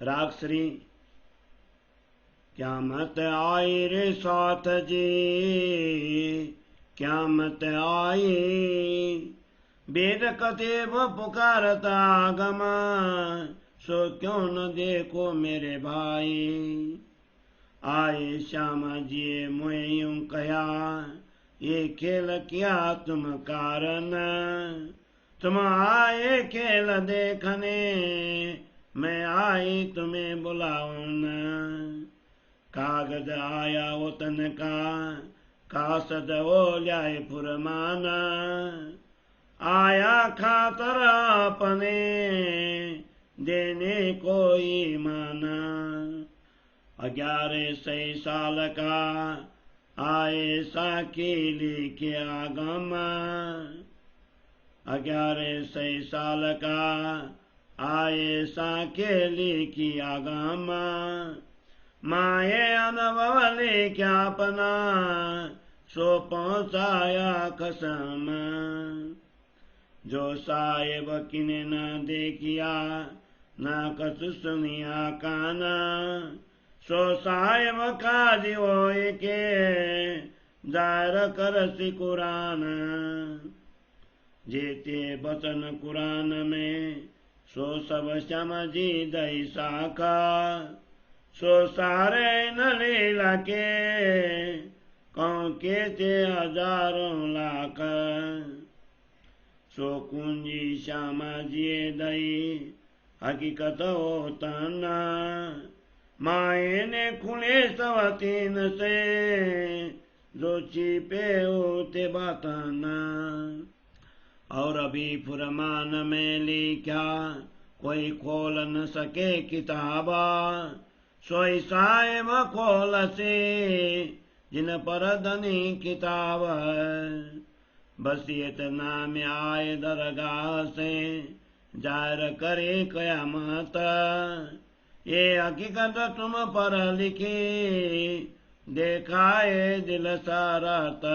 राग श्री क्या मत आई रे साथ जी, क्या मत आई। वेद कथेव पुकारता आगम, सो क्यों न देखो मेरे भाई। आए श्यामा जी मोए यूं कया, ये खेल किया तुम कारण। तुम आए खेल देखने, मैं आई तुम्हें बुलाऊं। कागज आया वतन का सद ओ ल्याए फुरमाना। आया खातर अपने, देने कोई माना। 1100 साल का आए साकेली के आगम। 1100 साल का आए साकेली की आगम। माए अनुभव ले क्या अपना, सो पहुंचाया कसम। जो साहेब किने न देखिया, न कछु सुनिया काना। सो साहेब का दिवो के, जाहिर करसी कुरान। जेते बचन कुरान में, सो सब समझी दई साका। सो सारे न लीला के, कौन के ते हजारों लाख। सो कुंजी श्यामा जी दई, हकीकत होता ना। माए ने खुले सवतीन से, जो छिपे होते बताना। और अभी फुरमान में लिखा, कोई खोल न सके किताबा। सोई साहेब खोल से, जिन पर धनी किताब। बस इतना में आए दरगाह से, जाहिर करे कयामत। ये हकीकत तुम पर लिखी, देखाए दिल सारत।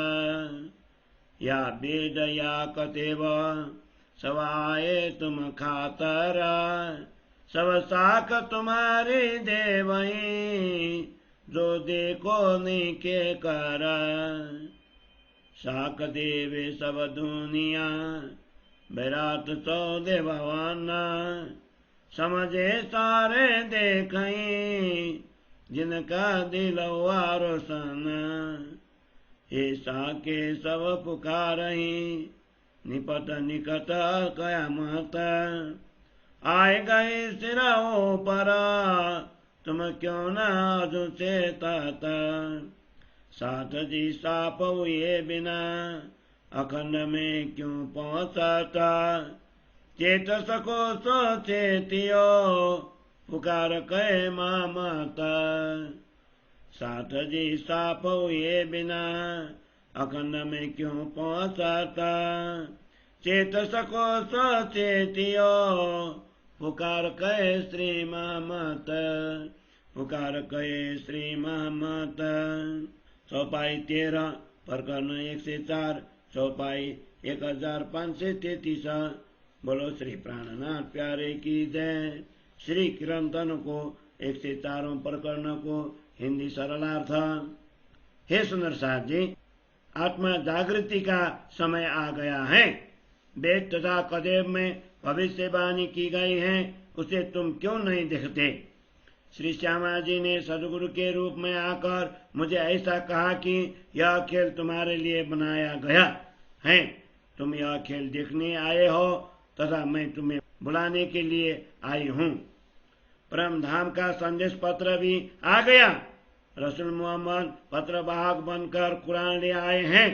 या वेद या कतेव, सब आए तुम खातर। सब साख तुम्हारी देवई, जो देखो नहीं के कर। साख देवे सब दुनिया, विराट चौदह भवन। समझे सारे देखई, जिनका दिल हुआ रोशन। ऐसा के सब पुकारही, निपट निकट कयामत। आए गए सिरों पर, तुम क्यों न आजू चेतात। साथ जी साप हुए बिना, अखंड में क्यों पहुंचाता। चेत सको सो चेतियो, पुकार कहे माँ माता। साथ जी साप हुए बिना, अखंड में क्यों पहुंचाता। चेत सको सो चेतियो, पुकार कहे श्री महमत। पुकार कहे श्री महमत। चौपाई 13 प्रकरण 104, चौपाई 1533। बोलो श्री प्राणनाथ प्यारे की जय। श्री कीर्तन को 104 प्रकरण को हिंदी सरलार्थ। हे सुंदर साथ जी, आत्मा जागृति का समय आ गया है। वेद तथा कदेव में भविष्यवाणी की गई है, उसे तुम क्यों नहीं देखते। श्री श्यामा जी ने सदगुरु के रूप में आकर मुझे ऐसा कहा कि यह खेल तुम्हारे लिए बनाया गया है। तुम यह खेल देखने आए हो तथा मैं तुम्हें बुलाने के लिए आई हूँ। परम धाम का संदेश पत्र भी आ गया। रसूल मोहम्मद पत्र वाहक बनकर कुरान ले आए हैं।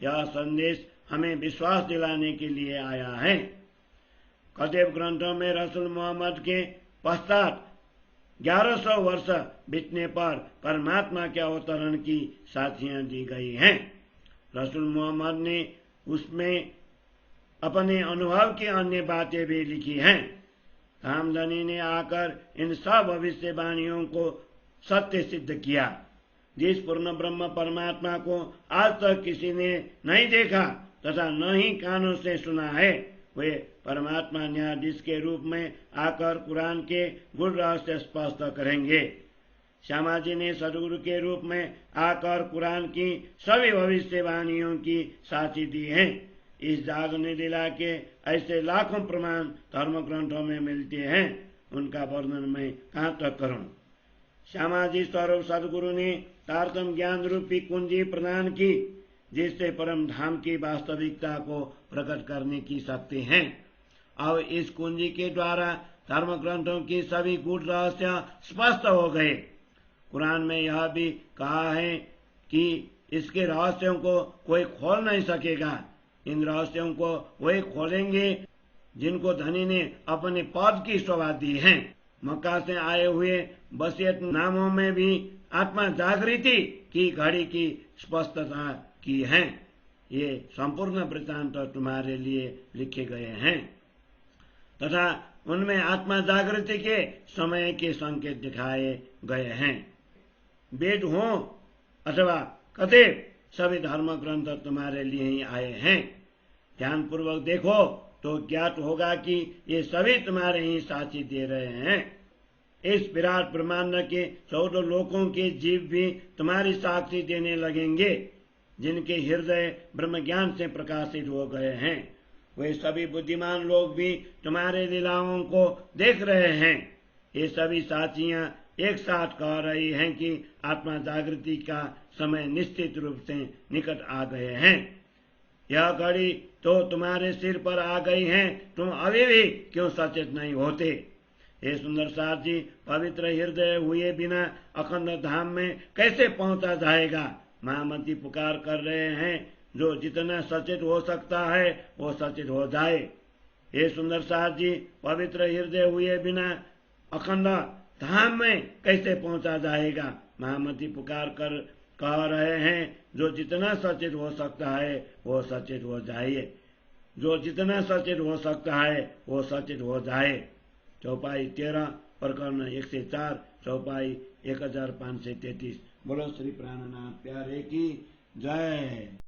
यह संदेश हमें विश्वास दिलाने के लिए आया है। कदेव ग्रंथों में रसूल मोहम्मद के पश्चात 1100 वर्ष बीतने पर परमात्मा के अवतरण की साक्षियां दी गई हैं। रसूल मोहम्मद ने उसमें अपने अनुभव की अन्य बातें भी लिखी हैं। कामधनी ने आकर इन सब भविष्यवाणियों को सत्य सिद्ध किया। जिस पूर्ण ब्रह्म परमात्मा को आज तक किसी ने नहीं देखा तथा न ही कानों से सुना है, वे परमात्मा न्यायाधीश के रूप में आकर कुरान के गुण रहस्य स्पष्ट करेंगे। श्यामा जी ने सदगुरु के रूप में आकर कुरान की सभी भविष्यवाणियों की साक्षी दी है। इस जागने लीला के ऐसे लाखों प्रमाण धर्म ग्रंथों में मिलते हैं, उनका वर्णन मैं कहाँ तक करूं। श्यामा जी स्वरूप सदगुरु ने तारतम ज्ञान रूपी कुंजी प्रदान की, जिससे परम धाम की वास्तविकता को प्रकट करने की शक्ति है। अब इस कुंजी के द्वारा धर्म ग्रंथों की सभी गूढ़ रहस्य स्पष्ट हो गए। कुरान में यह भी कहा है कि इसके रहस्यों को कोई खोल नहीं सकेगा। इन रहस्यों को वही खोलेंगे जिनको धनी ने अपने पद की शोभा दी है। मक्का से आए हुए बसियत नामों में भी आत्मा जागृति की घड़ी की स्पष्टता की है। ये संपूर्ण वृत्तांत तुम्हारे लिए लिखे गए हैं तथा उनमें आत्मा जागृति के समय के संकेत दिखाए गए हैं। वेद हो अथवा कथे सभी धर्म ग्रंथ तुम्हारे लिए ही आए हैं। ध्यान पूर्वक देखो तो ज्ञात होगा कि ये सभी तुम्हारे ही साक्षी दे रहे हैं। इस विराट ब्रह्मांड के 14 लोकों के जीव भी तुम्हारी साक्षी देने लगेंगे, जिनके हृदय ब्रह्म ज्ञान से प्रकाशित हो गए हैं। वे सभी बुद्धिमान लोग भी तुम्हारे लीलाओं को देख रहे हैं। ये सभी साक्षियां एक साथ कह रही हैं कि आत्मा जागृति का समय निश्चित रूप से निकट आ गए हैं। यह घड़ी तो तुम्हारे सिर पर आ गई है, तुम अभी भी क्यों सचेत नहीं होते। हे सुंदर सार जी, पवित्र हृदय हुए बिना अखंड धाम में कैसे पहुंचा जाएगा। महामती पुकार कर रहे हैं, जो जितना सचेत हो सकता है वो सचेत हो जाए। हे सुंदर सार जी, पवित्र हृदय हुए बिना अखंड धाम में कैसे पहुंचा जाएगा। महामती पुकार कर कह रहे हैं, जो जितना सचेत हो सकता है वो सचेत हो जाए। जो जितना सचेत हो सकता है वो सचेत हो जाए। चौपाई 13 प्रकरण 104 चौपाई 1533। बोलो श्री प्राणनाथ प्यारे की जय।